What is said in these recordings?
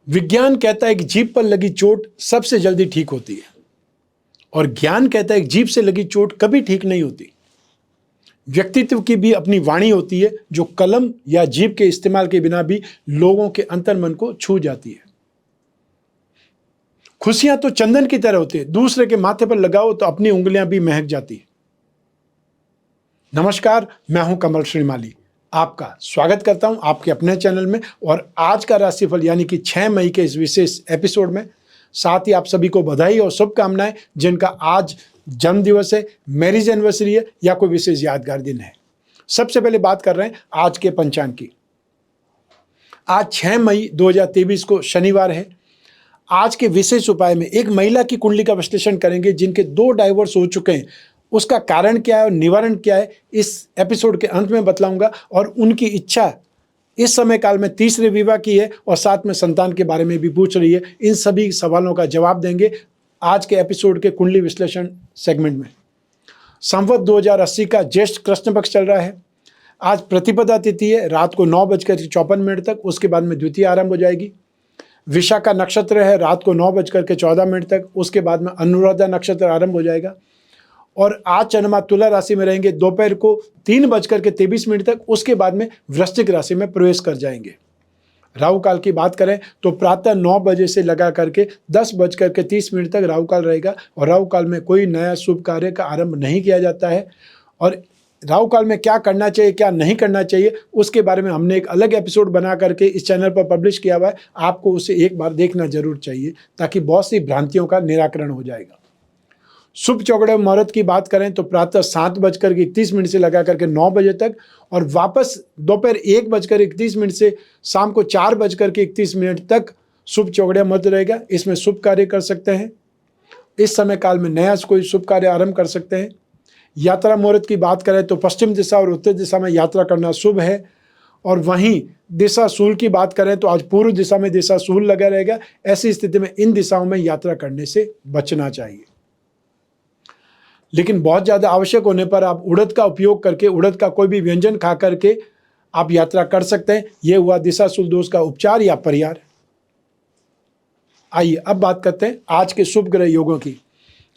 विज्ञान कहता है कि जीभ पर लगी चोट सबसे जल्दी ठीक होती है और ज्ञान कहता है कि जीभ से लगी चोट कभी ठीक नहीं होती। व्यक्तित्व की भी अपनी वाणी होती है जो कलम या जीभ के इस्तेमाल के बिना भी लोगों के अंतर्मन को छू जाती है। खुशियां तो चंदन की तरह होती है, दूसरे के माथे पर लगाओ तो अपनी उंगलियां भी महक जाती है। नमस्कार, मैं हूं कमल श्रीमाली, आपका स्वागत करता हूं आपके अपने चैनल में। और आज का राशिफल यानी कि 6 मई के इस विशेष एपिसोड में, साथ ही आप सभी को बधाई और शुभकामनाएं जिनका आज जन्म दिवस है, मैरिज एनिवर्सरी है या कोई विशेष यादगार दिन है। सबसे पहले बात कर रहे हैं आज के पंचांग की। आज 6 मई 2023 को शनिवार है। आज के विशेष उपाय में एक महिला की कुंडली का विश्लेषण करेंगे जिनके 2 डाइवोर्स हो चुके हैं। उसका कारण क्या है और निवारण क्या है, इस एपिसोड के अंत में बतलाऊंगा। और उनकी इच्छा इस समय काल में तीसरे विवाह की है और साथ में संतान के बारे में भी पूछ रही है। इन सभी सवालों का जवाब देंगे आज के एपिसोड के कुंडली विश्लेषण सेगमेंट में। संवत 2080 का ज्येष्ठ कृष्ण पक्ष चल रहा है। आज प्रतिपदा तिथि है, रात को 9:54 तक, उसके बाद में द्वितीया आरंभ हो जाएगी। विशाखा नक्षत्र है, रात को 9:14 तक, उसके बाद में अनुराधा नक्षत्र आरंभ हो जाएगा। और आज चंद्रमा तुला राशि में रहेंगे दोपहर को 3:23 तक, उसके बाद में वृश्चिक राशि में प्रवेश कर जाएंगे। राहु काल की बात करें तो प्रातः 9 बजे से लगा करके 10:30 तक राहु काल रहेगा। और राहु काल में कोई नया शुभ कार्य का आरंभ नहीं किया जाता है। और राहु काल में क्या करना चाहिए क्या नहीं करना चाहिए उसके बारे में हमने एक अलग एपिसोड बना करके इस चैनल पर पब्लिश किया हुआ है। आपको उसे एक बार देखना जरूर चाहिए ताकि बहुत सी भ्रांतियों का निराकरण हो जाएगा। शुभ चौगड़े मुहूर्त की बात करें तो प्रातः 7:31 से लगा करके 9 बजे तक, और वापस दोपहर 1:31 से शाम को 4:31 तक शुभ चौगड़े मुहूर्त रहेगा। इसमें शुभ कार्य कर सकते हैं। इस समय काल में नया कोई शुभ कार्य आरंभ कर सकते हैं। यात्रा मुहूर्त की बात करें तो पश्चिम दिशा और उत्तर दिशा में यात्रा करना शुभ है। और वहीं दिशा शूल की बात करें तो आज पूर्व दिशा में दिशा शूल लगा रहेगा। ऐसी स्थिति में इन दिशाओं में यात्रा करने से बचना चाहिए। लेकिन बहुत ज़्यादा आवश्यक होने पर आप उड़द का उपयोग करके, उड़द का कोई भी व्यंजन खा करके आप यात्रा कर सकते हैं। यह हुआ दिशा शूल दोष का उपचार या परिहार। आइए अब बात करते हैं आज के शुभ ग्रह योगों की।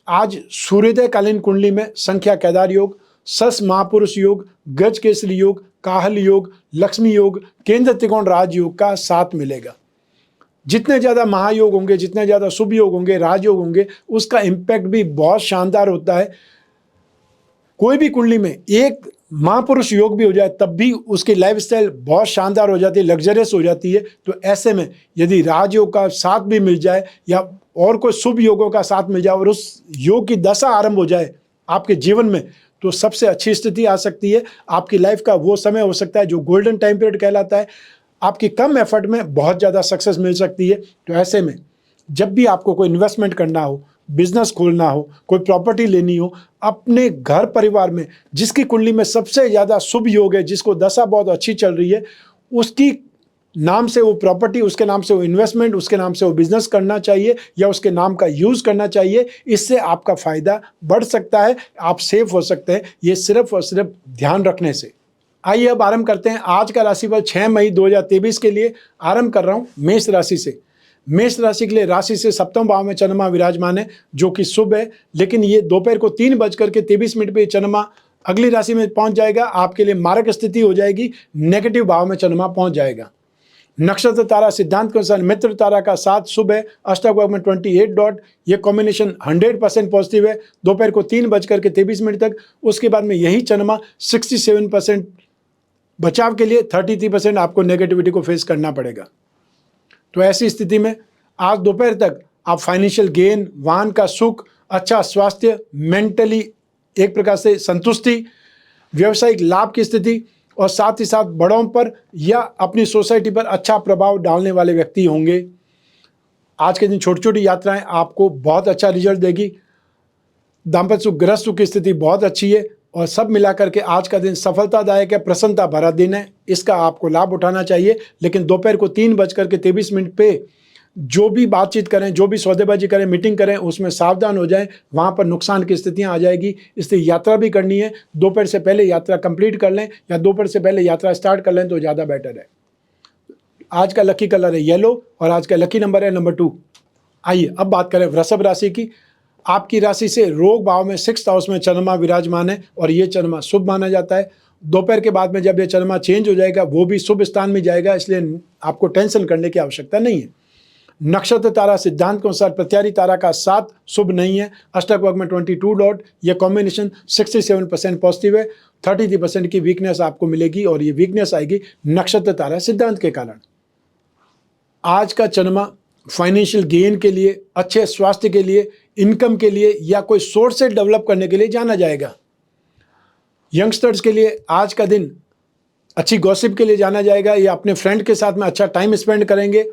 आज सूर्योदय कालीन कुंडली में संख्या केदार योग, सस महापुरुष योग, गज केसरी योग, काहल योग, लक्ष्मी योग, केंद्र त्रिकोण राज योग का साथ मिलेगा। जितने ज़्यादा महायोग होंगे, जितने ज़्यादा शुभ योग होंगे, राजयोग होंगे, उसका इम्पैक्ट भी बहुत शानदार होता है। कोई भी कुंडली में एक महापुरुष योग भी हो जाए तब भी उसकी लाइफस्टाइल बहुत शानदार हो जाती है, लग्जरियस हो जाती है। तो ऐसे में यदि राजयोग का साथ भी मिल जाए या और कोई शुभ योगों का साथ मिल जाए और उस योग की दशा आरंभ हो जाए आपके जीवन में, तो सबसे अच्छी स्थिति आ सकती है। आपकी लाइफ का वो समय हो सकता है जो गोल्डन टाइम पीरियड कहलाता है। आपकी कम एफर्ट में बहुत ज़्यादा सक्सेस मिल सकती है। तो ऐसे में जब भी आपको कोई इन्वेस्टमेंट करना हो, बिजनेस खोलना हो, कोई प्रॉपर्टी लेनी हो, अपने घर परिवार में जिसकी कुंडली में सबसे ज़्यादा शुभ योग है, जिसको दशा बहुत अच्छी चल रही है, उसकी नाम से वो प्रॉपर्टी, उसके नाम से वो इन्वेस्टमेंट, उसके नाम से वो बिजनेस करना चाहिए या उसके नाम का यूज़ करना चाहिए। इससे आपका फ़ायदा बढ़ सकता है, आप सेफ हो सकते हैं, ये सिर्फ और सिर्फ ध्यान रखने से। आइए अब आरंभ करते हैं आज का राशिफल 6 मई 2023 के लिए। आरंभ कर रहा हूँ मेष राशि से। मेष राशि के लिए राशि से सप्तम भाव में चंद्रमा विराजमान है जो कि शुभ है। लेकिन ये दोपहर को 3:23 पे चंद्रमा अगली राशि में पहुंच जाएगा। आपके लिए मारक स्थिति हो जाएगी, नेगेटिव भाव में चंद्रमा पहुंच जाएगा। नक्षत्र तारा सिद्धांत के अनुसार मित्र तारा का साथ शुभ है, अष्टक भाव में 28 डॉट। ये कॉम्बिनेशन 100% पॉजिटिव है दोपहर को 3:23 तक। उसके बाद में यही चंद्रमा 67% बचाव के लिए, 33% आपको नेगेटिविटी को फेस करना पड़ेगा। तो ऐसी स्थिति में आज दोपहर तक आप फाइनेंशियल गेन, वाहन का सुख, अच्छा स्वास्थ्य, मेंटली एक प्रकार से संतुष्टि, व्यवसायिक लाभ की स्थिति और साथ ही साथ बड़ों पर या अपनी सोसाइटी पर अच्छा प्रभाव डालने वाले व्यक्ति होंगे। आज के दिन छोटी छोटी यात्राएं आपको बहुत अच्छा रिजल्ट देगी। दाम्पत्य सुख, गृह सुख की स्थिति बहुत अच्छी है और सब मिलाकर के आज का दिन सफलतादायक है, प्रसन्नता भरा दिन है। इसका आपको लाभ उठाना चाहिए। लेकिन दोपहर को 3:23 पे जो भी बातचीत करें, जो भी सौदेबाजी करें, मीटिंग करें, उसमें सावधान हो जाएं, वहाँ पर नुकसान की स्थितियाँ आ जाएगी। इसलिए यात्रा भी करनी है, दोपहर से पहले यात्रा कंप्लीट कर लें या दोपहर से पहले यात्रा स्टार्ट कर लें तो ज़्यादा बेटर है। आज का लकी कलर है येलो और आज का लकी नंबर है नंबर 2। आइए अब बात करें वृषभ राशि की। आपकी राशि से रोग भाव में 6th हाउस में चंद्रमा विराजमान है और ये चंद्रमा शुभ माना जाता है। दोपहर के बाद में जब ये चंद्रमा चेंज हो जाएगा वो भी शुभ स्थान में जाएगा, इसलिए आपको टेंशन करने की आवश्यकता नहीं है। नक्षत्र तारा सिद्धांत के अनुसार प्रत्यारी तारा का 7 शुभ नहीं है। अष्टक वर्ग में 22 डॉट, यह कॉम्बिनेशन 67% पॉजिटिव है। 33% की वीकनेस आपको मिलेगी और ये वीकनेस आएगी नक्षत्र तारा सिद्धांत के कारण। आज का चंद्रमा फाइनेंशियल गेन के लिए, अच्छे स्वास्थ्य के लिए, इनकम के लिए या कोई सोर्स से डेवलप करने के लिए जाना जाएगा। यंगस्टर्स के लिए आज का दिन अच्छी गॉसिप के लिए जाना जाएगा या अपने फ्रेंड के साथ में अच्छा टाइम स्पेंड करेंगे।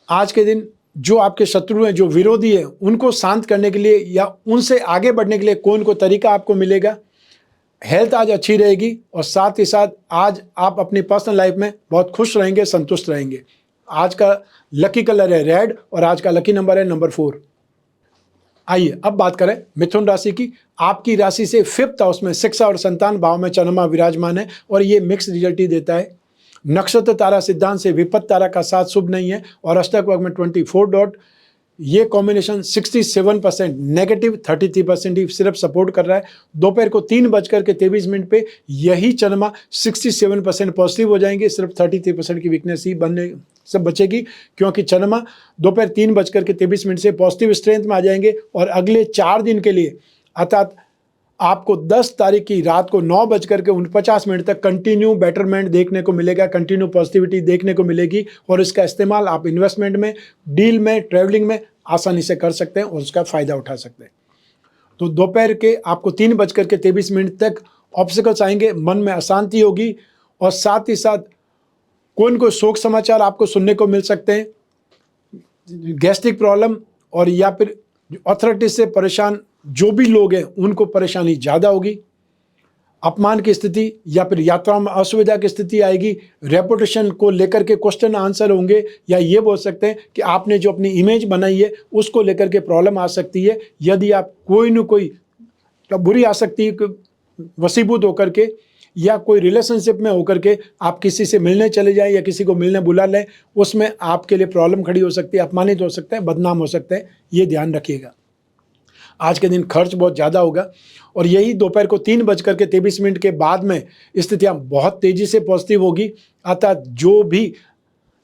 आज के दिन जो आपके शत्रु हैं, जो विरोधी हैं, उनको शांत करने के लिए या उनसे आगे बढ़ने के लिए कोई न कोई तरीका आपको मिलेगा। हेल्थ आज अच्छी रहेगी और साथ ही साथ आज आप अपनी पर्सनल लाइफ में बहुत खुश रहेंगे, संतुष्ट रहेंगे। आज का लकी कलर है रेड और आज का लकी नंबर है नंबर 4। आइए अब बात करें मिथुन राशि की। आपकी राशि से 5th हाउस में शिक्षा और संतान भाव में चंद्रमा विराजमान है और ये मिक्स रिजल्ट ही देता है। नक्षत्र तारा सिद्धांत से विपत्त तारा का 7 शुभ नहीं है और अष्टक वर्ग में 24 डॉट, ये कॉम्बिनेशन 67% नेगेटिव, 33% ही सिर्फ सपोर्ट कर रहा है। दोपहर को 3:23 पे यही चंद्रमा 67% पॉजिटिव हो जाएंगे, सिर्फ 33% की वीकनेस ही बनने से बचेगी, क्योंकि चंद्रमा दोपहर 3:23 से पॉजिटिव स्ट्रेंथ में आ जाएंगे और अगले 4 दिन के लिए अर्थात आपको 10 तारीख की रात को 9:49 तक कंटिन्यू बेटरमेंट देखने को मिलेगा, कंटिन्यू पॉजिटिविटी देखने को मिलेगी और इसका इस्तेमाल आप इन्वेस्टमेंट में, डील में, ट्रैवलिंग में आसानी से कर सकते हैं और उसका फ़ायदा उठा सकते हैं। तो दोपहर के आपको 3:23 तक ऑब्स्टिकल्स आएंगे, मन में अशांति होगी और साथ ही साथ कोई न कोई शोक समाचार आपको सुनने को मिल सकते हैं। गैस्ट्रिक प्रॉब्लम और या फिर अथॉरिटी से परेशान जो भी लोग हैं उनको परेशानी ज़्यादा होगी। अपमान की स्थिति या फिर यात्रा में असुविधा की स्थिति आएगी। रेपुटेशन को लेकर के क्वेश्चन आंसर होंगे या ये बोल सकते हैं कि आपने जो अपनी इमेज बनाई है उसको लेकर के प्रॉब्लम आ सकती है। यदि आप कोई न कोई बुरी आसक्ति वशीभूत होकर के या कोई रिलेशनशिप में होकर के आप किसी से मिलने चले जाएं या किसी को मिलने बुला लें, उसमें आपके लिए प्रॉब्लम खड़ी हो सकती है, अपमानित हो सकते हैं, बदनाम हो सकते हैं, ये ध्यान रखिएगा। आज के दिन खर्च बहुत ज़्यादा होगा और यही दोपहर को 3:23 के बाद में स्थितियाँ बहुत तेज़ी से पॉजिटिव होगी, अर्थात जो भी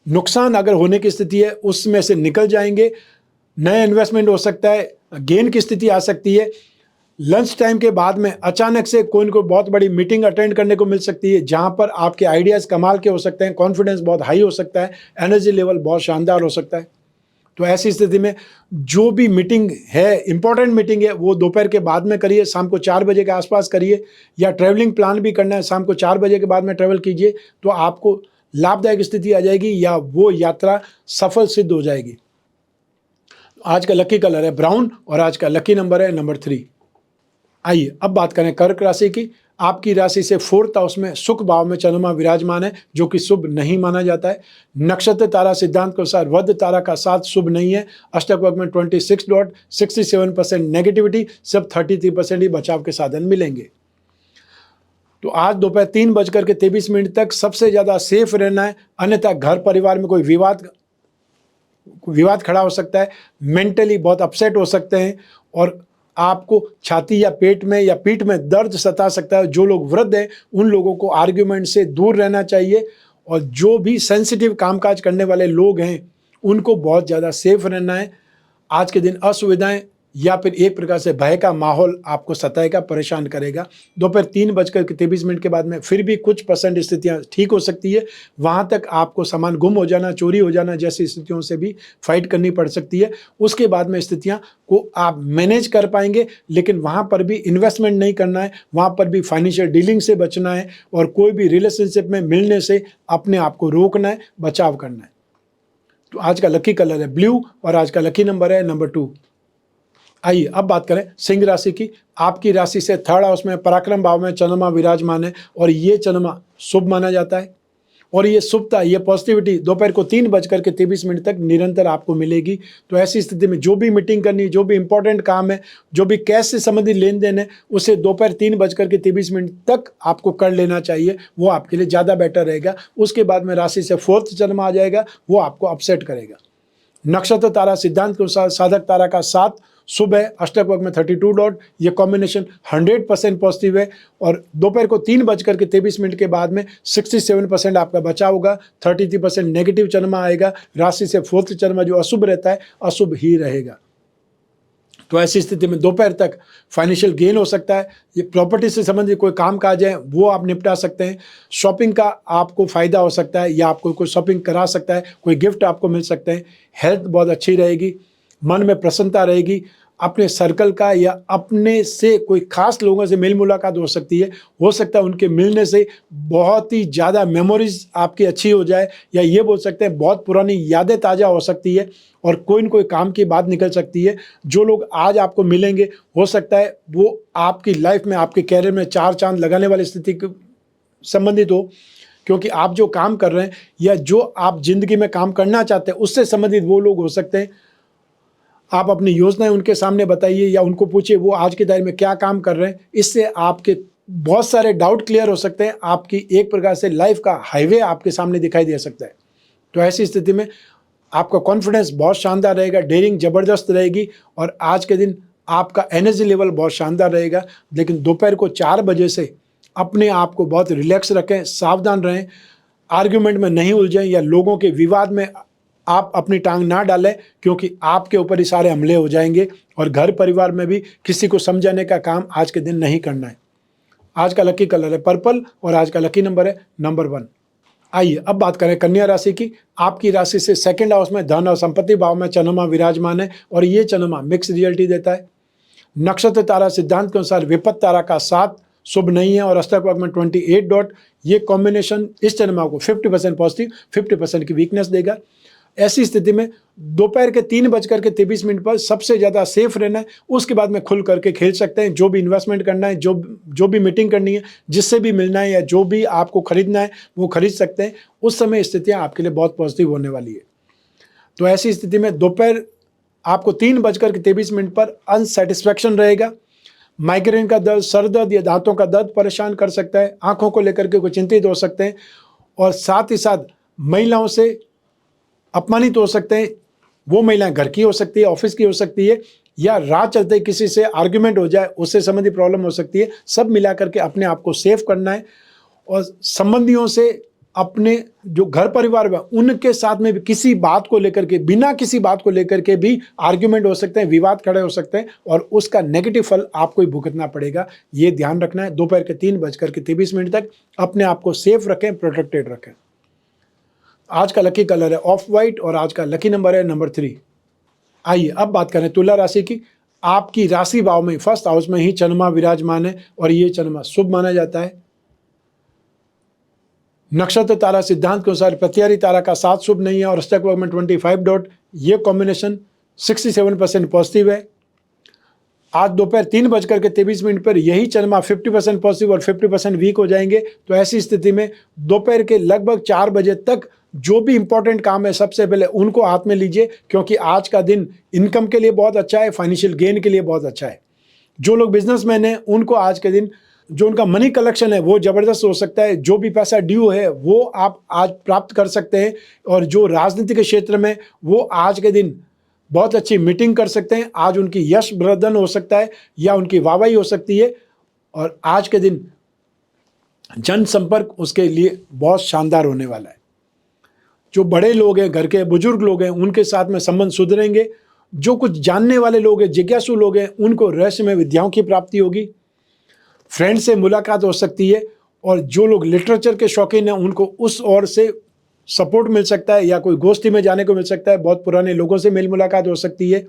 नुकसान अगर होने की स्थिति है उसमें से निकल जाएंगे। नया इन्वेस्टमेंट हो सकता है, गेन की स्थिति आ सकती है। लंच टाइम के बाद में अचानक से कोई न कोई बहुत बड़ी मीटिंग अटेंड करने को मिल सकती है जहाँ पर आपके आइडियाज़ कमाल के हो सकते हैं, कॉन्फिडेंस बहुत हाई हो सकता है, एनर्जी लेवल बहुत शानदार हो सकता है। तो ऐसी स्थिति में जो भी मीटिंग है, इंपॉर्टेंट मीटिंग है, वो दोपहर के बाद में करिए, शाम को 4 बजे के आसपास करिए, या ट्रैवलिंग प्लान भी करना है शाम को 4 बजे के बाद में ट्रैवल कीजिए, तो आपको लाभदायक स्थिति आ जाएगी या वो यात्रा सफल सिद्ध हो जाएगी। आज का लकी कलर है ब्राउन और आज का लकी नंबर है नंबर 3। आइए अब बात करें कर्क राशि की। आपकी राशि से 4th हाउस में सुख भाव में चंद्रमा विराजमान है जो कि शुभ नहीं माना जाता है। नक्षत्र तारा सिद्धांत के अनुसार वध तारा का 7 शुभ नहीं है। अष्टक वर्ग में 26 डॉट, 67% नेगेटिविटी, सिर्फ 33% ही बचाव के साधन मिलेंगे। तो आज दोपहर 3:23 तक सबसे ज़्यादा सेफ रहना है, अन्यथा घर परिवार में कोई विवाद खड़ा हो सकता है, मेंटली बहुत अपसेट हो सकते हैं और आपको छाती या पेट में या पीठ में दर्द सता सकता है। जो लोग वृद्ध हैं उन लोगों को आर्ग्यूमेंट से दूर रहना चाहिए और जो भी सेंसिटिव कामकाज करने वाले लोग हैं उनको बहुत ज़्यादा सेफ रहना है। आज के दिन असुविधाएं या फिर एक प्रकार से भय का माहौल आपको सताएगा, परेशान करेगा। दोपहर 3:23 के बाद में फिर भी कुछ % स्थितियां ठीक हो सकती है। वहां तक आपको सामान गुम हो जाना, चोरी हो जाना जैसी स्थितियों से भी फाइट करनी पड़ सकती है। उसके बाद में स्थितियां को आप मैनेज कर पाएंगे, लेकिन वहां पर भी इन्वेस्टमेंट नहीं करना है, वहां पर भी फाइनेंशियल डीलिंग से बचना है और कोई भी रिलेशनशिप में मिलने से अपने आप को रोकना है, बचाव करना है। तो आज का लकी कलर है ब्लू और आज का लकी नंबर है नंबर 2। आइए अब बात करें सिंह राशि की। आपकी राशि से 3rd हाउस में पराक्रम भाव में चंद्रमा विराजमान है और ये चंद्रमा शुभ माना जाता है और ये शुभता, ये पॉजिटिविटी दोपहर को 3:23 तक निरंतर आपको मिलेगी। तो ऐसी स्थिति में जो भी मीटिंग करनी है, जो भी इंपॉर्टेंट काम है, जो भी कैश से संबंधित लेन देन है, उसे दोपहर 3:23 तक आपको कर लेना चाहिए। वो आपके लिए ज़्यादा बेटर रहेगा। उसके बाद में राशि से 4th चंद्रमा आ जाएगा, वो आपको अपसेट करेगा। नक्षत्र तारा सिद्धांत के अनुसार साधक तारा का 7 शुभ है, अष्टक वर्ग में 32 डॉट। ये कॉम्बिनेशन 100% पॉजिटिव है। और दोपहर को 3:23 के बाद में 67% आपका बचा होगा, 33% नेगेटिव चंद्रमा आएगा। राशि से 4th चंद्रमा जो अशुभ रहता है, अशुभ ही रहेगा। तो ऐसी स्थिति में दोपहर तक फाइनेंशियल गेन हो सकता है। ये प्रॉपर्टी से संबंधित कोई काम काज है वो आप निपटा सकते हैं। शॉपिंग का आपको फ़ायदा हो सकता है, या आपको कोई शॉपिंग करा सकता है, कोई गिफ्ट आपको मिल सकते हैं। हेल्थ बहुत अच्छी रहेगी, मन में प्रसन्नता रहेगी। अपने सर्कल का या अपने से कोई खास लोगों से मेल मुलाकात हो सकती है। हो सकता है उनके मिलने से बहुत ही ज़्यादा मेमोरीज आपकी अच्छी हो जाए, या ये बोल सकते हैं बहुत पुरानी यादें ताज़ा हो सकती है और कोई न कोई काम की बात निकल सकती है। जो लोग आज आपको मिलेंगे, हो सकता है वो आपकी लाइफ में, आपके कैरियर में 4 चांद लगाने वाली स्थिति के संबंधित हो, क्योंकि आप जो काम कर रहे हैं या जो आप जिंदगी में काम करना चाहते हैं उससे संबंधित वो लोग हो सकते हैं। आप अपनी योजनाएं उनके सामने बताइए या उनको पूछिए वो आज के दायरे में क्या काम कर रहे हैं। इससे आपके बहुत सारे डाउट क्लियर हो सकते हैं। आपकी एक प्रकार से लाइफ का हाईवे आपके सामने दिखाई दे सकता है। तो ऐसी स्थिति में आपका कॉन्फिडेंस बहुत शानदार रहेगा, डेयरिंग ज़बरदस्त रहेगी और आज के दिन आपका एनर्जी लेवल बहुत शानदार रहेगा। लेकिन दोपहर को 4 बजे से अपने आप को बहुत रिलैक्स रखें, सावधान रहें, आर्ग्यूमेंट में नहीं उलझें या लोगों के विवाद में आप अपनी टांग ना डालें, क्योंकि आपके ऊपर ही सारे हमले हो जाएंगे। और घर परिवार में भी किसी को समझाने का काम आज के दिन नहीं करना है। आज का लकी कलर है पर्पल और आज का लकी नंबर है नंबर 1। आइए अब बात करें कन्या राशि की। आपकी राशि से 2nd हाउस में धन और संपत्ति भाव में चंद्रमा विराजमान है और ये चंद्रमा मिक्स रिजल्ट ही देता है। नक्षत्र तारा सिद्धांत के अनुसार विपत्त तारा का 7 शुभ नहीं है और अष्टक वर्ग में 28 डॉट। ये कॉम्बिनेशन इस चंद्रमा को 50% पॉजिटिव 50% की वीकनेस देगा। ऐसी स्थिति में दोपहर के 3:23 पर सबसे ज़्यादा सेफ रहना है। उसके बाद में खुल करके खेल सकते हैं। जो भी इन्वेस्टमेंट करना है, जो भी मीटिंग करनी है, जिससे भी मिलना है या जो भी आपको खरीदना है वो खरीद सकते हैं। उस समय स्थितियाँ आपके लिए बहुत पॉजिटिव होने वाली है। तो ऐसी स्थिति में दोपहर आपको 3:23 पर अनसेटिस्फैक्शन रहेगा। माइग्रेन का दर्द, सर दर्द या दांतों का दर्द परेशान कर सकता है। आंखों को लेकर के कोई चिंतित हो सकते हैं और साथ ही साथ महिलाओं से अपमानित हो सकते हैं। वो महिलाएं घर की हो सकती है, ऑफिस की हो सकती है, या राह चलते किसी से आर्ग्यूमेंट हो जाए, उससे संबंधी प्रॉब्लम हो सकती है। सब मिला करके अपने आप को सेफ करना है और संबंधियों से, अपने जो घर परिवार में उनके साथ में भी किसी बात को लेकर के, बिना किसी बात को लेकर के भी आर्ग्यूमेंट हो सकते हैं, विवाद खड़े हो सकते हैं और उसका नेगेटिव फल आपको ही भुगतना पड़ेगा। ये ध्यान रखना है। दोपहर के 3:23 तक अपने आप को सेफ रखें, प्रोटेक्टेड रखें। आज का लकी कलर है ऑफ वाइट और आज का लकी नंबर है नंबर 3। आइए अब बात करें तुला राशि की। आपकी राशि भाव में 1st हाउस में ही चंद्रमा विराजमान है और ये चंद्रमा शुभ माना जाता है। नक्षत्र तारा सिद्धांत के अनुसार प्रत्यारी तारा का 7 शुभ नहीं है और अष्टक वर्ग में 25 डॉट। ये कॉम्बिनेशन 67% पॉजिटिव है। आज दोपहर 3:23 पर यही चंद्रमा 50% पॉजिटिव और 50% वीक हो जाएंगे। तो ऐसी स्थिति में दोपहर के लगभग 4 बजे तक जो भी इंपॉर्टेंट काम है सबसे पहले उनको हाथ में लीजिए, क्योंकि आज का दिन इनकम के लिए बहुत अच्छा है, फाइनेंशियल गेन के लिए बहुत अच्छा है। जो लोग बिजनेसमैन हैं उनको आज के दिन जो उनका मनी कलेक्शन है वो ज़बरदस्त हो सकता है। जो भी पैसा ड्यू है वो आप आज प्राप्त कर सकते हैं। और जो राजनीति के क्षेत्र में वो आज के दिन बहुत अच्छी मीटिंग कर सकते हैं। आज उनकी यश वर्धन हो सकता है या उनकी वाहवाही हो सकती है। और आज के दिन जनसंपर्क उसके लिए बहुत शानदार होने वाला है। जो बड़े लोग हैं, घर के बुजुर्ग लोग हैं, उनके साथ में संबंध सुधरेंगे। जो कुछ जानने वाले लोग हैं, जिज्ञासु लोग हैं, उनको रहस्यमय विद्याओं की प्राप्ति होगी। फ्रेंड से मुलाकात हो सकती है और जो लोग लिटरेचर के शौकीन हैं उनको उस ओर से सपोर्ट मिल सकता है या कोई गोष्ठी में जाने को मिल सकता है। बहुत पुराने लोगों से मेल मुलाकात हो सकती है,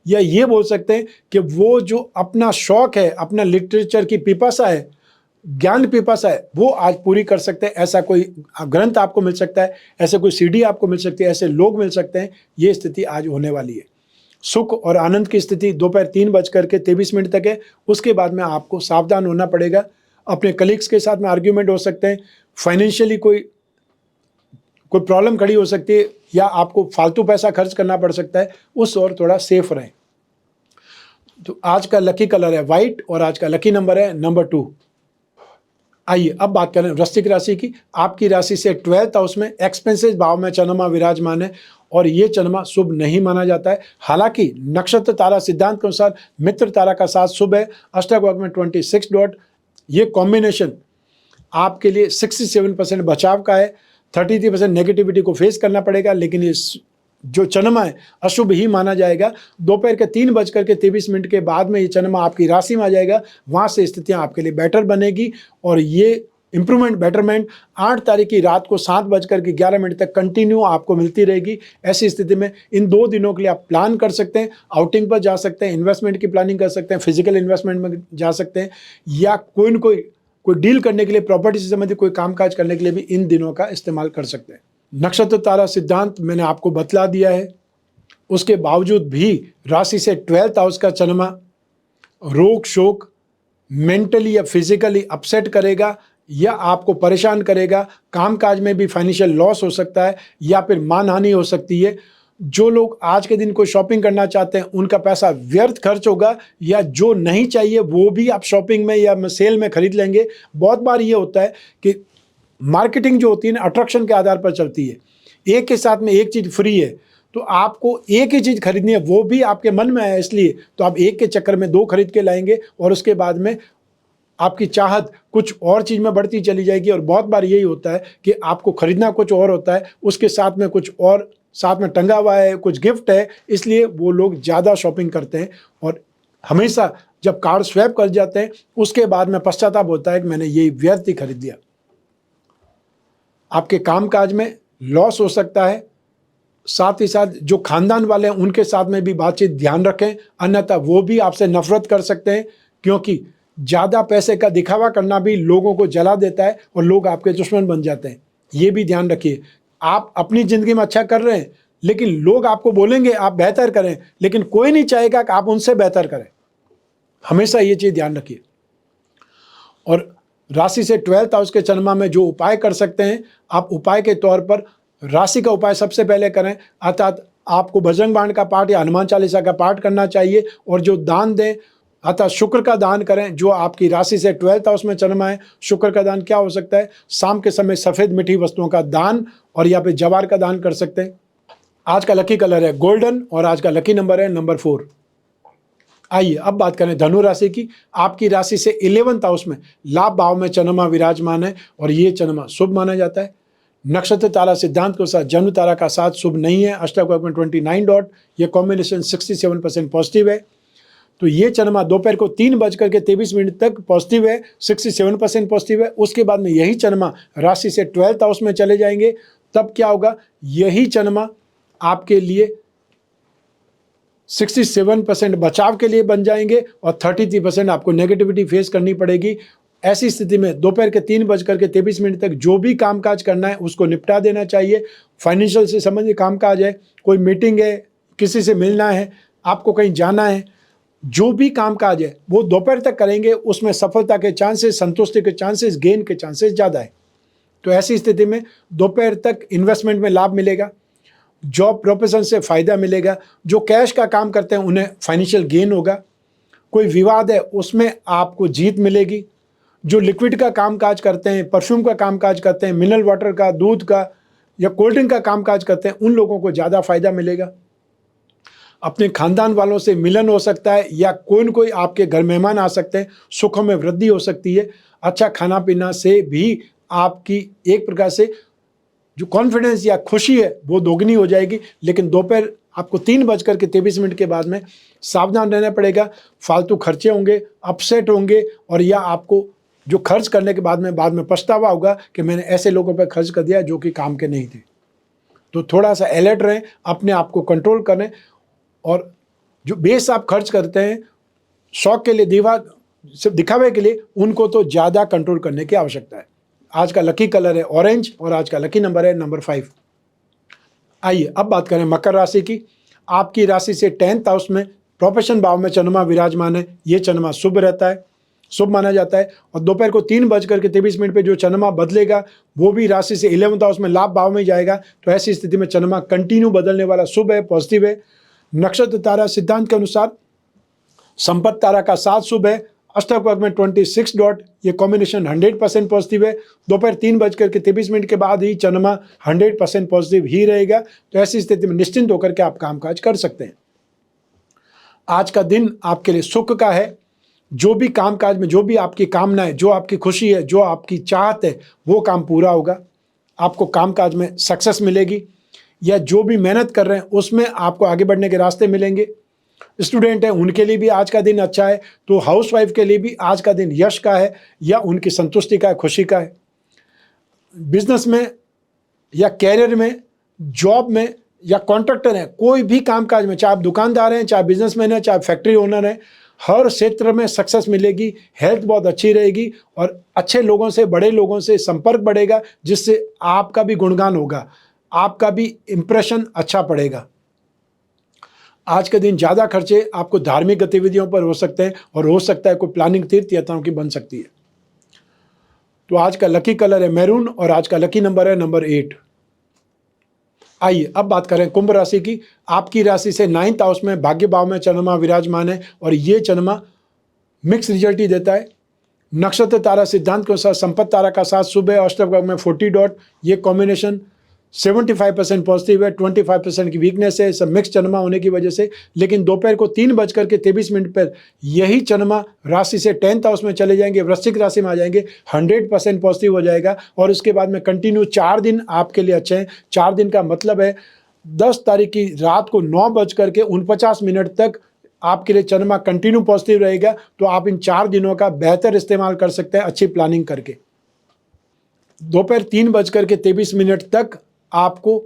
या ये बोल सकते हैं कि वो जो अपना शौक है, अपना लिटरेचर की पिपासा है, ज्ञान पिपासा है, वो आज पूरी कर सकते हैं। ऐसा कोई ग्रंथ आपको मिल सकता है, ऐसे कोई सीडी आपको मिल सकती है, ऐसे लोग मिल सकते हैं। ये स्थिति आज होने वाली है। सुख और आनंद की स्थिति दोपहर 3:23 तक है। उसके बाद में आपको सावधान होना पड़ेगा। अपने कलीग्स के साथ में आर्ग्यूमेंट हो सकते हैं। फाइनेंशियली कोई कोई प्रॉब्लम खड़ी हो सकती है या आपको फालतू पैसा खर्च करना पड़ सकता है, उस और थोड़ा सेफ रहें। तो आज का लकी कलर है वाइट और आज का लकी नंबर है नंबर 2। आइए अब बात करें वृश्चिक राशि की। आपकी राशि से 12th हाउस में एक्सपेंसेस भाव में चंद्रमा विराजमान है और ये चंद्रमा शुभ नहीं माना जाता है। हालांकि नक्षत्र तारा सिद्धांत के अनुसार मित्र तारा का साथ शुभ है। अष्टक में 26 डॉट, ये कॉम्बिनेशन आपके लिए 67% बचाव का है। 33% नेगेटिविटी को फेस करना पड़ेगा, लेकिन ये जो चंद्रमा है अशुभ ही माना जाएगा। दोपहर के 3:23 के बाद में ये चंद्रमा आपकी राशि में आ जाएगा। वहाँ से स्थितियाँ आपके लिए बेटर और ये इंप्रूवमेंट बेटरमेंट 8 तारीख की रात को 7:11 तक कंटिन्यू आपको मिलती रहेगी। ऐसी स्थिति में इन 2 दिनों के लिए आप प्लान कर सकते हैं, आउटिंग पर जा सकते हैं, इन्वेस्टमेंट की प्लानिंग कर सकते हैं, फिजिकल इन्वेस्टमेंट में जा सकते हैं, या कोई डील करने के लिए, प्रॉपर्टी से संबंधित कोई कामकाज करने के लिए भी इन दिनों का इस्तेमाल कर सकते हैं। नक्षत्र तारा सिद्धांत मैंने आपको बतला दिया है। उसके बावजूद भी राशि से 12th हाउस का चंद्रमा रोग शोक, मेंटली या फिजिकली अपसेट करेगा या आपको परेशान करेगा। कामकाज में भी फाइनेंशियल लॉस हो सकता है या फिर मानहानि हो सकती है। जो लोग आज के दिन कोई शॉपिंग करना चाहते हैं उनका पैसा व्यर्थ खर्च होगा, या जो नहीं चाहिए वो भी आप शॉपिंग में या सेल में खरीद लेंगे। बहुत बार ये होता है कि मार्केटिंग जो होती है ना, अट्रैक्शन के आधार पर चलती है। एक के साथ में एक चीज़ फ्री है तो आपको एक ही चीज़ खरीदनी है, वो भी आपके मन में है, इसलिए तो आप एक के चक्कर में 2 खरीद के लाएंगे और उसके बाद में आपकी चाहत कुछ और चीज़ में बढ़ती चली जाएगी। और बहुत बार यही होता है कि आपको खरीदना कुछ और होता है, उसके साथ में कुछ और साथ में टंगा हुआ है, कुछ गिफ्ट है, इसलिए वो लोग ज़्यादा शॉपिंग करते हैं और हमेशा जब कार्ड स्वैप कर जाते हैं उसके बाद में पश्चाताप होता है कि मैंने ये व्यर्थ ही खरीद लिया। आपके कामकाज में लॉस हो सकता है। साथ ही साथ जो खानदान वाले हैं उनके साथ में भी बातचीत ध्यान रखें, अन्यथा वो भी आपसे नफरत कर सकते हैं, क्योंकि ज़्यादा पैसे का दिखावा करना भी लोगों को जला देता है और लोग आपके दुश्मन बन जाते हैं। ये भी ध्यान रखिए। आप अपनी ज़िंदगी में अच्छा कर रहे हैं, लेकिन लोग आपको बोलेंगे आप बेहतर करें, लेकिन कोई नहीं चाहेगा कि आप उनसे बेहतर करें। हमेशा ये चीज़ ध्यान रखिए। और राशि से 12th हाउस के चंद्रमा में जो उपाय कर सकते हैं, आप उपाय के तौर पर राशि का उपाय सबसे पहले करें, अर्थात आपको बजरंग बाण का पाठ या हनुमान चालीसा का पाठ करना चाहिए। और जो दान दें, अर्थात शुक्र का दान करें। जो आपकी राशि से 12th हाउस में चंद्रमा है, शुक्र का दान क्या हो सकता है? शाम के समय सफ़ेद मीठी वस्तुओं का दान और या फिर जवार का दान कर सकते हैं। आज का लकी कलर है गोल्डन और आज का लकी नंबर है नंबर 4। आइए अब बात करें धनु राशि की। आपकी राशि से 11th हाउस में लाभ भाव में चंद्रमा विराजमान है और ये चंद्रमा शुभ माना जाता है। नक्षत्र तारा सिद्धांत के साथ जन्म तारा का साथ शुभ नहीं है। अष्टक में 29 डॉट, ये कॉम्बिनेशन 67% पॉजिटिव है। तो ये चंद्रमा दोपहर को 3:23 तक पॉजिटिव है, 67% पॉजिटिव है। उसके बाद में यही चंद्रमा राशि से 12th हाउस में चले जाएंगे। तब क्या होगा? यही चंद्रमा आपके लिए 67% बचाव के लिए बन जाएंगे और 33% आपको नेगेटिविटी फेस करनी पड़ेगी। ऐसी स्थिति में दोपहर के 3:23 तक जो भी कामकाज करना है उसको निपटा देना चाहिए। फाइनेंशियल से संबंधित कामकाज है, कोई मीटिंग है, किसी से मिलना है, आपको कहीं जाना है, जो भी कामकाज है वो दोपहर तक करेंगे। उसमें सफलता के चांसेस, संतुष्टि के चांसेस, गेन के चांसेस ज़्यादा है। तो ऐसी स्थिति में दोपहर तक इन्वेस्टमेंट में लाभ मिलेगा, जॉब प्रोफेशन से फ़ायदा मिलेगा। जो कैश का काम करते हैं उन्हें फाइनेंशियल गेन होगा। कोई विवाद है उसमें आपको जीत मिलेगी। जो लिक्विड का कामकाज करते हैं, परफ्यूम का कामकाज करते हैं, मिनरल वाटर का, दूध का या कोल्ड ड्रिंक का कामकाज करते हैं, उन लोगों को ज़्यादा फ़ायदा मिलेगा। अपने खानदान वालों से मिलन हो सकता है या कोई न कोई आपके घर मेहमान आ सकते हैं, सुखों में वृद्धि हो सकती है। अच्छा खाना पीना से भी आपकी एक प्रकार से जो कॉन्फिडेंस या खुशी है वो दोगुनी हो जाएगी। लेकिन दोपहर आपको 3:23 के बाद में सावधान रहना पड़ेगा। फालतू खर्चे होंगे, अपसेट होंगे और या आपको जो खर्च करने के बाद में पछतावा होगा कि मैंने ऐसे लोगों पर खर्च कर दिया जो कि काम के नहीं थे। तो थोड़ा सा अलर्ट रहें, अपने आप को कंट्रोल करें और जो बेस आप खर्च करते हैं शौक के लिए, सिर्फ दिखावे के लिए, उनको तो ज़्यादा कंट्रोल करने की आवश्यकता है। आज का लकी कलर है ऑरेंज और आज का लकी नंबर है नंबर 5। आइए अब बात करें मकर राशि की। आपकी राशि से 10th हाउस में प्रोफेशन भाव में चंद्रमा विराजमान है। ये चंद्रमा शुभ रहता है। शुभ माना जाता है। और दोपहर को 3:23 पे जो चंद्रमा बदलेगा वो भी राशि से 11th हाउस में लाभ भाव में जाएगा। तो ऐसी स्थिति में चंद्रमा कंटिन्यू बदलने वाला शुभ है, पॉजिटिव है। नक्षत्र तारा सिद्धांत के अनुसार संपत्ति तारा का साथ शुभ है। अष्टक वर्ग में 26 डॉट, ये कॉम्बिनेशन 100% पॉजिटिव है। दोपहर 3:23 के बाद ही चंद्रमा 100% पॉजिटिव ही रहेगा। तो ऐसी स्थिति में निश्चिंत होकर के आप कामकाज कर सकते हैं। आज का दिन आपके लिए सुख का है। जो भी कामकाज में जो भी आपकी कामना है, जो आपकी खुशी है, जो आपकी चाहत है, वो काम पूरा होगा। आपको कामकाज में सक्सेस मिलेगी, या जो भी मेहनत कर रहे हैं उसमें आपको आगे बढ़ने के रास्ते मिलेंगे। स्टूडेंट है उनके लिए भी आज का दिन अच्छा है। तो हाउसवाइफ के लिए भी आज का दिन यश का है, या उनकी संतुष्टि का है, खुशी का है। बिजनेस में या कैरियर में, जॉब में या कॉन्ट्रैक्टर है, कोई भी कामकाज में, चाहे आप दुकानदार हैं, चाहे बिजनेसमैन है, चाहे फैक्ट्री ओनर है, हर क्षेत्र में सक्सेस मिलेगी। हेल्थ बहुत अच्छी रहेगी और अच्छे लोगों से, बड़े लोगों से संपर्क बढ़ेगा, जिससे आपका भी गुणगान होगा, आपका भी इंप्रेशन अच्छा पड़ेगा। आज के दिन ज़्यादा खर्चे आपको धार्मिक गतिविधियों पर हो सकते हैं, और हो सकता है कोई प्लानिंग तीर्थ यात्राओं की बन सकती है। तो आज का लकी कलर है मैरून, और आज का लकी नंबर है नंबर 8। आइए अब बात करें कुंभ राशि की। आपकी राशि से 9th हाउस में भाग्य भाव में चंद्रमा विराजमान है, और ये चंद्रमा मिक्स रिजल्ट ही देता है। नक्षत्र तारा सिद्धांत के अनुसार संपत्ति तारा का साथ शुभ है। अष्टक वर्ग में 40 डॉट, ये कॉम्बिनेशन 75% पॉजिटिव है, 25% की वीकनेस है, सब मिक्स चंद्रमा होने की वजह से। लेकिन दोपहर को 3:23 पर यही चंद्रमा राशि से 10th हाउस में चले जाएंगे, वृश्चिक राशि में आ जाएंगे, 100% पॉजिटिव हो जाएगा। और उसके बाद में कंटिन्यू 4 दिन आपके लिए अच्छे हैं। 4 दिन का मतलब है 10 तारीख की रात को 9:49 तक आपके लिए चंद्रमा कंटिन्यू पॉजिटिव रहेगा। तो आप इन 4 दिनों का बेहतर इस्तेमाल कर सकते हैं अच्छी प्लानिंग करके। दोपहर 3:23 तक आपको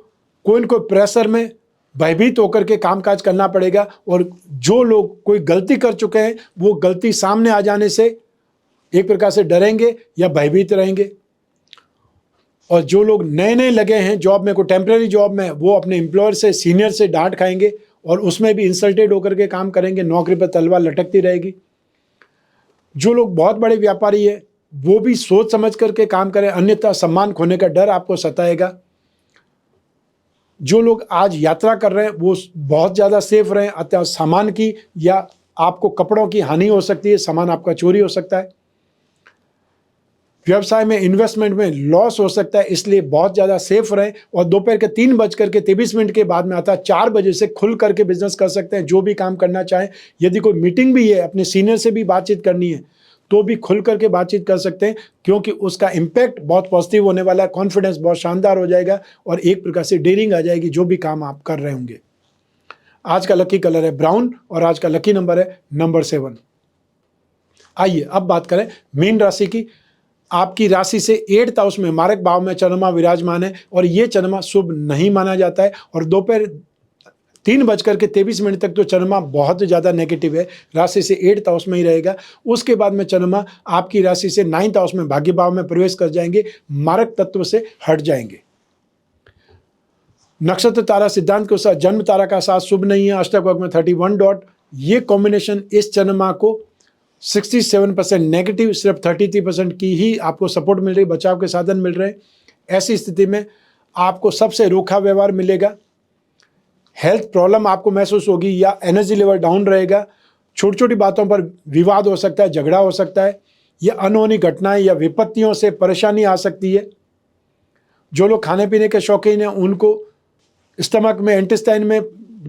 कोई न कोई प्रेशर में भयभीत होकर के कामकाज करना पड़ेगा, और जो लोग कोई गलती कर चुके हैं वो गलती सामने आ जाने से एक प्रकार से डरेंगे या भयभीत रहेंगे। और जो लोग नए नए लगे हैं जॉब में, कोई टेम्परेरी जॉब में, वो अपने एम्प्लॉयर से, सीनियर से डांट खाएंगे, और उसमें भी इंसल्टेड होकर के काम करेंगे। नौकरी पर तलवार लटकती रहेगी। जो लोग बहुत बड़े व्यापारी है वो भी सोच समझ करके काम करें, अन्यथा सम्मान खोने का डर आपको सताएगा। जो लोग आज यात्रा कर रहे हैं वो बहुत ज़्यादा सेफ रहें, अतः सामान की या आपको कपड़ों की हानि हो सकती है, सामान आपका चोरी हो सकता है। व्यवसाय में, इन्वेस्टमेंट में लॉस हो सकता है, इसलिए बहुत ज़्यादा सेफ रहें। और दोपहर के 3:23 के बाद में आता है 4 बजे से खुल करके बिजनेस कर सकते हैं, जो भी काम करना चाहें। यदि कोई मीटिंग भी है, अपने सीनियर से भी बातचीत करनी है, तो भी खुल करके बातचीत कर सकते हैं, क्योंकि उसका इम्पैक्ट बहुत पॉजिटिव होने वाला है। कॉन्फिडेंस बहुत शानदार हो जाएगा, और एक प्रकार से डेयरिंग आ जाएगी जो भी काम आप कर रहे होंगे। आज का लकी कलर है ब्राउन, और आज का लकी नंबर है नंबर 7। आइए अब बात करें मीन राशि की। आपकी राशि से 8th हाउस में मारक भाव में चंद्रमा विराजमान है, और ये चंद्रमा शुभ नहीं माना जाता है। और दोपहर 3:23 तक तो चंद्रमा बहुत ज़्यादा नेगेटिव है, राशि से 8th हाउस में ही रहेगा। उसके बाद में चंद्रमा आपकी राशि से 9th हाउस में भाग्य भाव में प्रवेश कर जाएंगे, मारक तत्व से हट जाएंगे। नक्षत्र तारा सिद्धांत के अनुसार जन्म तारा का साथ शुभ नहीं है। अष्टक वर्ग में 31 डॉट, ये कॉम्बिनेशन इस चंद्रमा को 67% नेगेटिव, सिर्फ 33% की ही आपको सपोर्ट मिल रही, बचाव के साधन मिल रहे हैं। ऐसी स्थिति में आपको सबसे रूखा व्यवहार मिलेगा, हेल्थ प्रॉब्लम आपको महसूस होगी, या एनर्जी लेवल डाउन रहेगा। छोटी छोटी बातों पर विवाद हो सकता है, झगड़ा हो सकता है, या अनहोनी घटनाएं या विपत्तियों से परेशानी आ सकती है। जो लोग खाने पीने के शौकीन हैं उनको स्टमक में, इंटेस्टाइन में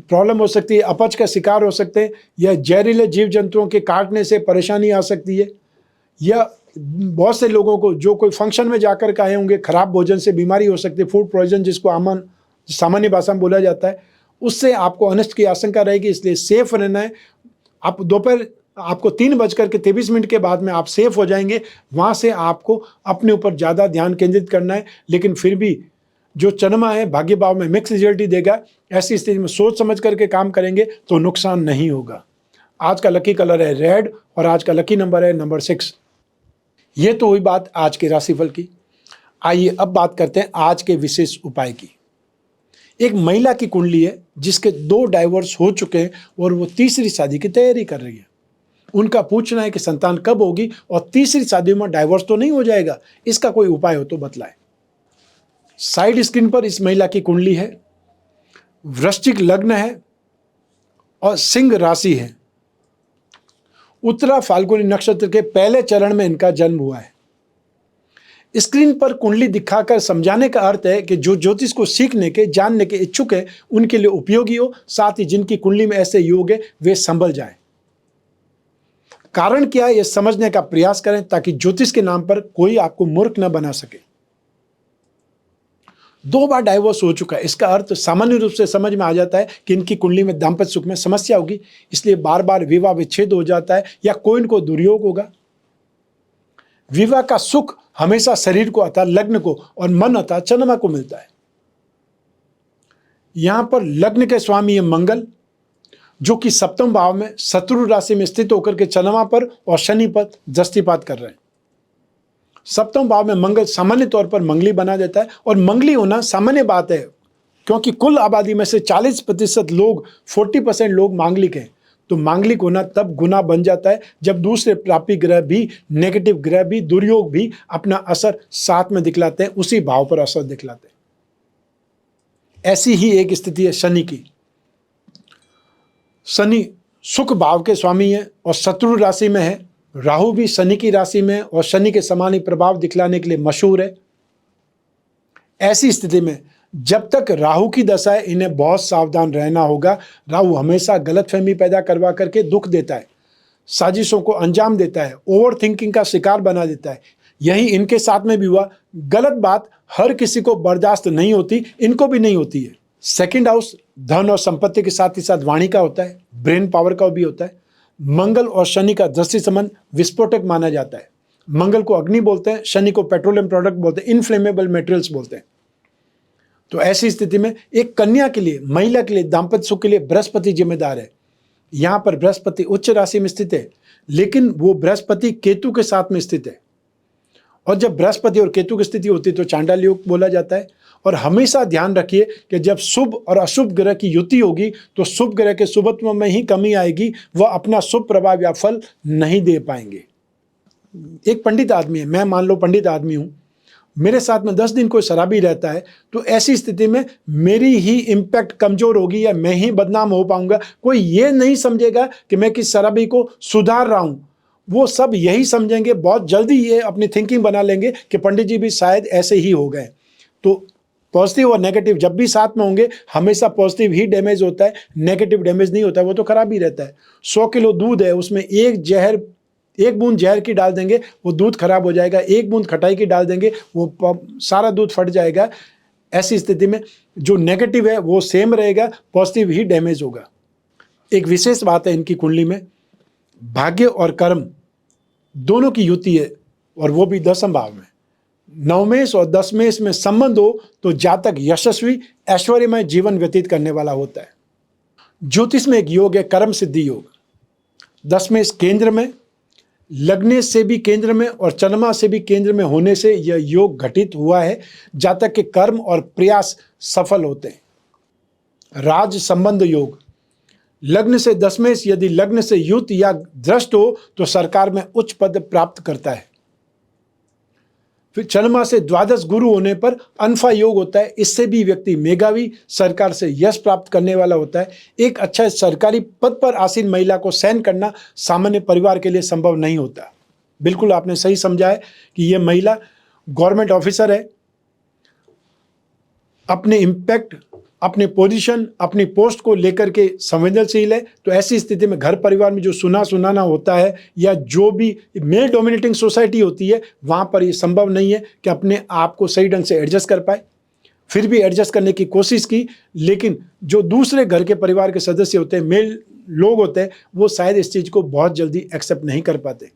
प्रॉब्लम हो सकती है, अपच का शिकार हो सकते हैं, या जहरीले जीव जंतुओं के काटने से परेशानी आ सकती है, या बहुत से लोगों को जो कोई फंक्शन में जाकर के आए होंगे खराब भोजन से बीमारी हो सकती है, फूड पॉइजन जिसको सामान्य भाषा में बोला जाता है, उससे आपको अनिष्ट की आशंका रहेगी। इसलिए सेफ रहना है। आप दोपहर आपको 3:23 के बाद में आप सेफ हो जाएंगे। वहाँ से आपको अपने ऊपर ज़्यादा ध्यान केंद्रित करना है, लेकिन फिर भी जो चंद्रमा है भाग्य भाव में मिक्स रिजल्ट ही देगा। ऐसी स्थिति में सोच समझ करके काम करेंगे तो नुकसान नहीं होगा। आज का लकी कलर है रेड, और आज का लकी नंबर है नंबर 6। ये तो हुई बात आज के राशिफल की। आइए अब बात करते हैं आज के विशेष उपाय की। एक महिला की कुंडली है जिसके 2 डाइवोर्स हो चुके हैं और वो तीसरी शादी की तैयारी कर रही है। उनका पूछना है कि संतान कब होगी और तीसरी शादी में डाइवोर्स तो नहीं हो जाएगा, इसका कोई उपाय हो तो बतलाए। साइड स्क्रीन पर इस महिला की कुंडली है, वृश्चिक लग्न है और सिंह राशि है। उत्तरा फाल्गुनी नक्षत्र के पहले चरण में इनका जन्म हुआ है। स्क्रीन पर कुंडली दिखाकर समझाने का अर्थ है कि जो ज्योतिष को सीखने के, जानने के इच्छुक है उनके लिए उपयोगी हो, साथ ही जिनकी कुंडली में ऐसे योग है वे संभल जाएं। कारण क्या है यह समझने का प्रयास करें ताकि ज्योतिष के नाम पर कोई आपको मूर्ख न बना सके। 2 बार डाइवोर्स हो चुका है, इसका अर्थ सामान्य रूप से समझ में आ जाता है कि इनकी कुंडली में दाम्पत्य सुख में समस्या होगी, इसलिए बार बार विवाह विच्छेद हो जाता है या कोई इनको दुर्योग होगा। विवाह का सुख हमेशा शरीर को अतः लग्न को और मन अतः चंद्रमा को मिलता है। यहां पर लग्न के स्वामी है मंगल, जो कि सप्तम भाव में शत्रु राशि में स्थित होकर के चंद्रमा पर और शनि पर दृष्टिपात कर रहे हैं। सप्तम भाव में मंगल सामान्य तौर पर मंगली बना देता है और मंगली होना सामान्य बात है, क्योंकि कुल आबादी में से 40% लोग, 40% लोग मांगलिक हैं। तो मांगलिक होना तब गुना बन जाता है जब दूसरे प्रापी ग्रह भी, नेगेटिव ग्रह भी, दुर्योग भी अपना असर साथ में दिखलाते हैं, उसी भाव पर असर दिखलाते हैं। ऐसी ही एक स्थिति है शनि की। शनि सुख भाव के स्वामी है और शत्रु राशि में है। राहु भी शनि की राशि में है और शनि के समान ही प्रभाव दिखलाने के लिए मशहूर है। ऐसी स्थिति में जब तक राहु की दशा है इन्हें बहुत सावधान रहना होगा। राहु हमेशा गलतफहमी पैदा करवा करके दुख देता है, साजिशों को अंजाम देता है, ओवर थिंकिंग का शिकार बना देता है। यही इनके साथ में भी हुआ। गलत बात हर किसी को बर्दाश्त नहीं होती, इनको भी नहीं होती है। सेकंड हाउस धन और संपत्ति के साथ ही साथ वाणी का होता है, ब्रेन पावर का भी होता है। मंगल और शनि का दृष्टि संबंध विस्फोटक माना जाता है। मंगल को अग्नि बोलते हैं, शनि को पेट्रोलियम प्रोडक्ट बोलते हैं, इनफ्लेमेबल मटेरियल्स बोलते हैं। तो ऐसी स्थिति में एक कन्या के लिए, महिला के लिए, दाम्पत्य सुख के लिए बृहस्पति जिम्मेदार है। यहां पर बृहस्पति उच्च राशि में स्थित है, लेकिन वो बृहस्पति केतु के साथ में स्थित है। और जब बृहस्पति और केतु की स्थिति होती है तो चांडाल योग बोला जाता है। और हमेशा ध्यान रखिए कि जब शुभ और अशुभ ग्रह की युति होगी तो शुभ ग्रह के शुभत्व में ही कमी आएगी, वह अपना शुभ प्रभाव या फल नहीं दे पाएंगे। एक पंडित आदमी है, मैं मान लो पंडित आदमी हूं, मेरे साथ में 10 दिन कोई शराबी रहता है, तो ऐसी स्थिति में मेरी ही इम्पैक्ट कमजोर होगी या मैं ही बदनाम हो पाऊंगा। कोई ये नहीं समझेगा कि मैं किस शराबी को सुधार रहा हूं, वो सब यही समझेंगे, बहुत जल्दी ये अपनी थिंकिंग बना लेंगे कि पंडित जी भी शायद ऐसे ही हो गए। तो पॉजिटिव और नेगेटिव जब भी साथ में होंगे, हमेशा पॉजिटिव ही डैमेज होता है, नेगेटिव डैमेज नहीं होता है, वो तो खराब ही रहता है। 100 किलो दूध है, उसमें एक बूंद जहर की डाल देंगे वो दूध खराब हो जाएगा, 1 बूंद खटाई की डाल देंगे वो सारा दूध फट जाएगा। ऐसी स्थिति में जो नेगेटिव है वो सेम रहेगा, पॉजिटिव ही डैमेज होगा। एक विशेष बात है इनकी कुंडली में, भाग्य और कर्म दोनों की युति है, और वो भी 10वें भाव में। नवमेश और दशमेश में संबंध हो तो जातक यशस्वी ऐश्वर्यमय जीवन व्यतीत करने वाला होता है। ज्योतिष में एक योग है कर्म सिद्धि योग। दशमेश केंद्र में, लग्नेश से भी केंद्र में और चंद्रमा से भी केंद्र में होने से यह योग घटित हुआ है। जातक के कर्म और प्रयास सफल होते हैं। राज संबंध योग, लग्न से दशमेश यदि लग्न से युत या दृष्ट हो तो सरकार में उच्च पद प्राप्त करता है। फिर चंद्रमा से द्वादश गुरु होने पर अनफा योग होता है, इससे भी व्यक्ति मेधावी, सरकार से यश प्राप्त करने वाला होता है। एक अच्छा सरकारी पद पर आसीन महिला को सहन करना सामान्य परिवार के लिए संभव नहीं होता। बिल्कुल आपने सही समझा है कि यह महिला गवर्नमेंट ऑफिसर है, अपने इम्पैक्ट, अपने पोजीशन, अपनी पोस्ट को लेकर के संवेदनशील है। तो ऐसी स्थिति में घर परिवार में जो सुनाना होता है या जो भी मेल डोमिनेटिंग सोसाइटी होती है, वहाँ पर ये संभव नहीं है कि अपने आप को सही ढंग से एडजस्ट कर पाए। फिर भी एडजस्ट करने की कोशिश की, लेकिन जो दूसरे घर के परिवार के सदस्य होते हैं, मेल लोग होते हैं, वो शायद इस चीज़ को बहुत जल्दी एक्सेप्ट नहीं कर पाते।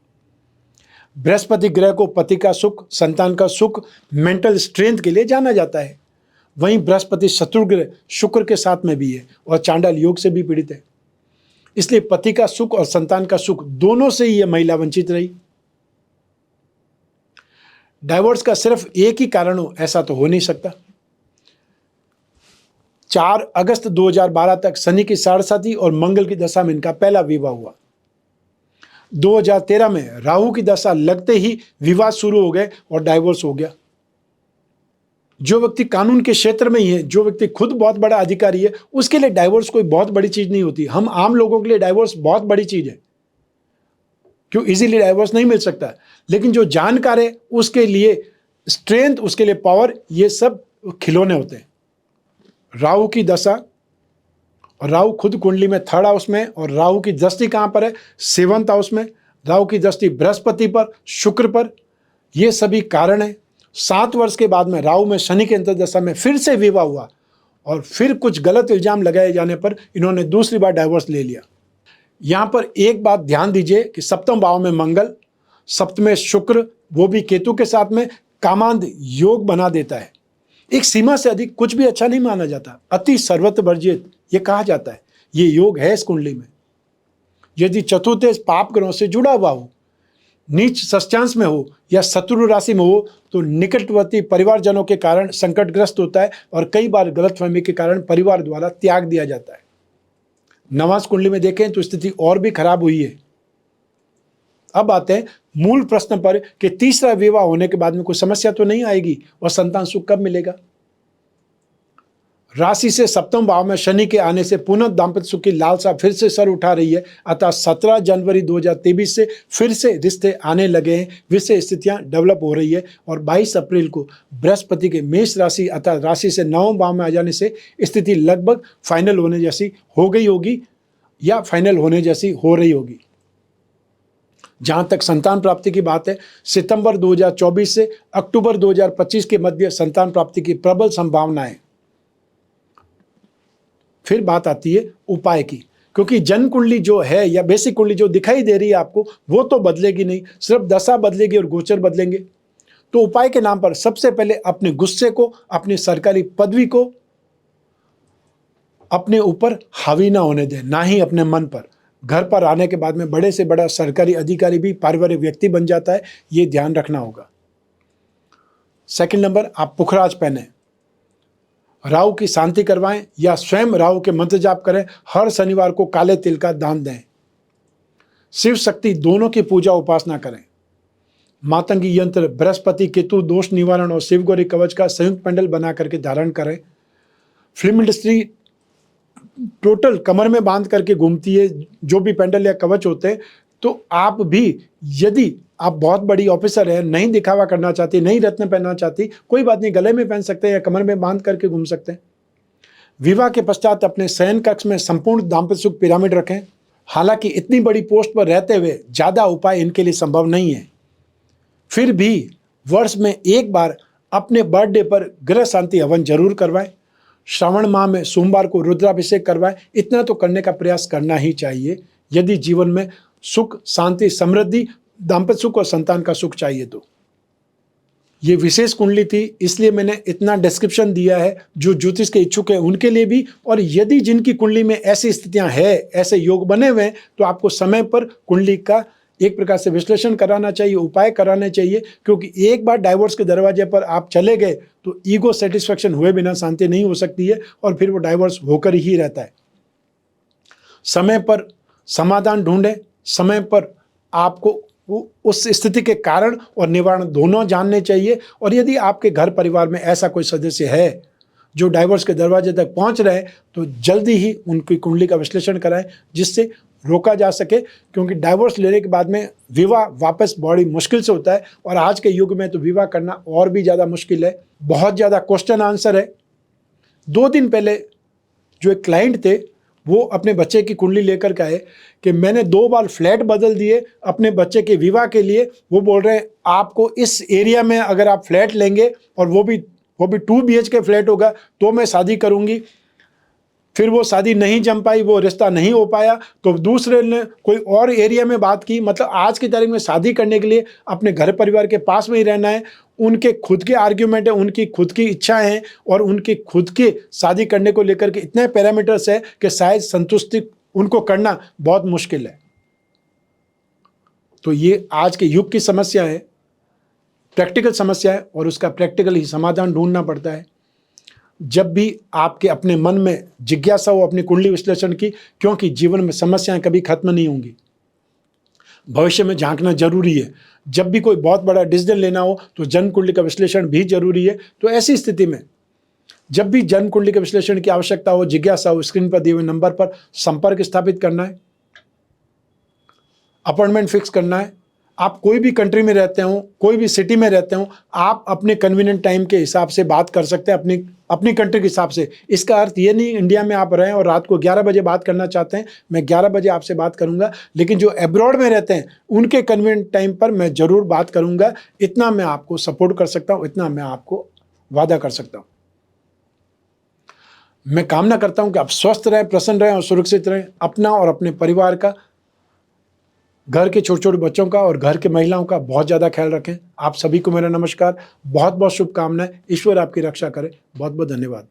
बृहस्पति ग्रह को पति का सुख, संतान का सुख, मेंटल स्ट्रेंथ के लिए जाना जाता है। वहीं बृहस्पति शत्रु ग्रह शुक्र के साथ में भी है और चांडाल योग से भी पीड़ित है। इसलिए पति का सुख और संतान का सुख दोनों से ही यह महिला वंचित रही। डाइवोर्स का सिर्फ एक ही कारण हो ऐसा तो हो नहीं सकता। 4 अगस्त 2012 तक शनि की साढ़ेसाती और मंगल की दशा में इनका पहला विवाह हुआ। 2013 में राहु की दशा लगते ही विवाद शुरू हो गए और डाइवोर्स हो गया। जो व्यक्ति कानून के क्षेत्र में ही है, जो व्यक्ति खुद बहुत बड़ा अधिकारी है, उसके लिए डाइवोर्स कोई बहुत बड़ी चीज नहीं होती। हम आम लोगों के लिए डाइवोर्स बहुत बड़ी चीज है, क्यों इजीली डाइवोर्स नहीं मिल सकता। लेकिन जो जानकार है उसके लिए स्ट्रेंथ, उसके लिए पावर, ये सब खिलौने होते हैं। राहु की दशा, और राहु खुद कुंडली में 3rd हाउस में, और राहु की दृष्टि कहां पर है? 7th हाउस में। राहु की दृष्टि बृहस्पति पर, शुक्र पर, ये सभी कारण है। 7 वर्ष के बाद में राहु में शनि के अंतर्दशा में फिर से विवाह हुआ और फिर कुछ गलत इल्जाम लगाए जाने पर इन्होंने दूसरी बार डाइवोर्स ले लिया। यहां पर एक बात ध्यान दीजिए कि 7वें भाव में मंगल, 7वें शुक्र, वो भी केतु के साथ में कामांध योग बना देता है। एक सीमा से अधिक कुछ भी अच्छा नहीं माना जाता, अति सर्वत्र वर्जित ये कहा जाता है। ये योग है इस कुंडली में। यदि चतुर्थ पाप ग्रहों से जुड़ा हुआ हो, नीच षष्ठांश में हो या शत्रु राशि में हो, तो निकटवर्ती परिवारजनों के कारण संकटग्रस्त होता है और कई बार गलतफहमी के कारण परिवार द्वारा त्याग दिया जाता है। नवांश कुंडली में देखें तो स्थिति और भी खराब हुई है। अब आते हैं मूल प्रश्न पर कि तीसरा विवाह होने के बाद में कोई समस्या तो नहीं आएगी और संतान सुख कब मिलेगा? राशि से 7वें भाव में शनि के आने से पुनः दाम्पत्य सुख की लालसा फिर से सर उठा रही है। अतः 17 जनवरी 2023 से फिर से रिश्ते आने लगे हैं, विषय स्थितियां डेवलप हो रही है। और 22 अप्रैल को बृहस्पति के मेष राशि अतः राशि से 9वें भाव में आ जाने से स्थिति लगभग फाइनल होने जैसी हो गई होगी या फाइनल होने जैसी हो रही होगी। जहां तक संतान प्राप्ति की बात है, सितंबर 2024 से अक्टूबर 2025 के मध्य संतान प्राप्ति की प्रबल संभावना है। फिर बात आती है उपाय की, क्योंकि जन्म कुंडली जो है या बेसिक कुंडली जो दिखाई दे रही है आपको, वो तो बदलेगी नहीं, सिर्फ दशा बदलेगी और गोचर बदलेंगे। तो उपाय के नाम पर सबसे पहले अपने गुस्से को, अपनी सरकारी पदवी को अपने ऊपर हावी ना होने दें, ना ही अपने मन पर। घर पर आने के बाद में बड़े से बड़ा सरकारी अधिकारी भी पारिवारिक व्यक्ति बन जाता है, ये ध्यान रखना होगा। सेकंड नंबर, आप पुखराज पहने, राहु की शांति करवाएं या स्वयं राहु के मंत्र जाप करें। हर शनिवार को काले तिल का दान दें। शिव शक्ति दोनों की पूजा उपासना करें। मातंगी यंत्र, बृहस्पति केतु दोष निवारण और शिव गौरी कवच का संयुक्त पेंडल बना करके धारण करें। फिल्म इंडस्ट्री टोटल कमर में बांध करके घूमती है जो भी पेंडल या कवच होते हैं, तो आप भी, यदि आप बहुत बड़ी ऑफिसर हैं, नहीं दिखावा करना चाहती, नहीं रत्न पहनना चाहती, कोई बात नहीं, गले में पहन सकते हैं या कमर में बांध करके घूम सकते हैं। विवाह के पश्चात अपने शयन कक्ष में संपूर्ण दाम्पत्य सुख पिरामिड रखें। हालांकि इतनी बड़ी पोस्ट पर रहते हुए ज्यादा उपाय इनके लिए संभव नहीं है, फिर भी वर्ष में एक बार अपने बर्थडे पर ग्रह शांति हवन जरूर करवाएं। श्रावण माह में सोमवार को रुद्राभिषेक करवाएं। इतना तो करने का प्रयास करना ही चाहिए यदि जीवन में सुख, शांति, समृद्धि, दाम्पत्य सुख और संतान का सुख चाहिए तो। ये विशेष कुंडली थी, इसलिए मैंने इतना डिस्क्रिप्शन दिया है। जो ज्योतिष के इच्छुक हैं उनके लिए भी, और यदि जिनकी कुंडली में ऐसी स्थितियां हैं, ऐसे योग बने हुए हैं, तो आपको समय पर कुंडली का एक प्रकार से विश्लेषण कराना चाहिए, उपाय कराने चाहिए। क्योंकि एक बार डाइवोर्स के दरवाजे पर आप चले गए तो ईगो सेटिस्फेक्शन हुए बिना शांति नहीं हो सकती है और फिर वो डाइवोर्स होकर ही रहता है। समय पर समाधान ढूंढें, समय पर आपको उस स्थिति के कारण और निवारण दोनों जानने चाहिए। और यदि आपके घर परिवार में ऐसा कोई सदस्य है जो डाइवोर्स के दरवाजे तक पहुंच रहे हैं, तो जल्दी ही उनकी कुंडली का विश्लेषण कराएं जिससे रोका जा सके। क्योंकि डाइवोर्स लेने के बाद में विवाह वापस बड़ी मुश्किल से होता है, और आज के युग में तो विवाह करना और भी ज़्यादा मुश्किल है। बहुत ज़्यादा क्वेश्चन आंसर है। 2 दिन पहले जो एक क्लाइंट थे, वो अपने बच्चे की कुंडली लेकर के आए कि मैंने 2 बार फ्लैट बदल दिए अपने बच्चे के विवाह के लिए। वो बोल रहे हैं आपको इस एरिया में अगर आप फ्लैट लेंगे और वो भी 2 BHK फ्लैट होगा तो मैं शादी करूंगी। फिर वो शादी नहीं जम पाई, वो रिश्ता नहीं हो पाया, तो दूसरे ने कोई और एरिया में बात की। मतलब आज की तारीख में शादी करने के लिए अपने घर परिवार के पास में ही रहना है। उनके खुद के आर्ग्यूमेंट है, उनकी खुद की इच्छा है और उनकी खुद के शादी करने को लेकर के इतने पैरामीटर्स है कि शायद संतुष्टि उनको करना बहुत मुश्किल है। तो ये आज के युग की समस्या है, प्रैक्टिकल समस्या है, और उसका प्रैक्टिकल ही समाधान ढूंढना पड़ता है। जब भी आपके अपने मन में जिज्ञासा हो अपनी कुंडली विश्लेषण की, क्योंकि जीवन में समस्याएं कभी खत्म नहीं होंगी। भविष्य में झांकना जरूरी है। जब भी कोई बहुत बड़ा डिसीजन लेना हो तो जन्म कुंडली का विश्लेषण भी जरूरी है। तो ऐसी स्थिति में जब भी जन्म कुंडली के विश्लेषण की आवश्यकता हो, जिज्ञासा हो, स्क्रीन पर दिए हुए नंबर पर संपर्क स्थापित करना है, अपॉइंटमेंट फिक्स करना है। आप कोई भी कंट्री में रहते हो, कोई भी सिटी में रहते हो, आप अपने कन्वीनियंट टाइम के हिसाब से बात कर सकते हैं, अपनी कंट्री के हिसाब से। इसका अर्थ ये नहीं इंडिया में आप रहें और रात को 11 बजे बात करना चाहते हैं, मैं 11 बजे आपसे बात करूंगा, लेकिन जो एब्रॉड में रहते हैं उनके कन्वीनियंट टाइम पर मैं जरूर बात करूंगा। इतना मैं आपको सपोर्ट कर सकता हूं, इतना मैं आपको वादा कर सकता हूं। मैं कामना करता हूं कि आप स्वस्थ रहें, प्रसन्न रहें और सुरक्षित रहें। अपना और अपने परिवार का, घर के छोटे छोटे बच्चों का और घर के महिलाओं का बहुत ज़्यादा ख्याल रखें। आप सभी को मेरा नमस्कार, बहुत बहुत शुभकामनाएं। ईश्वर आपकी रक्षा करे। बहुत बहुत धन्यवाद।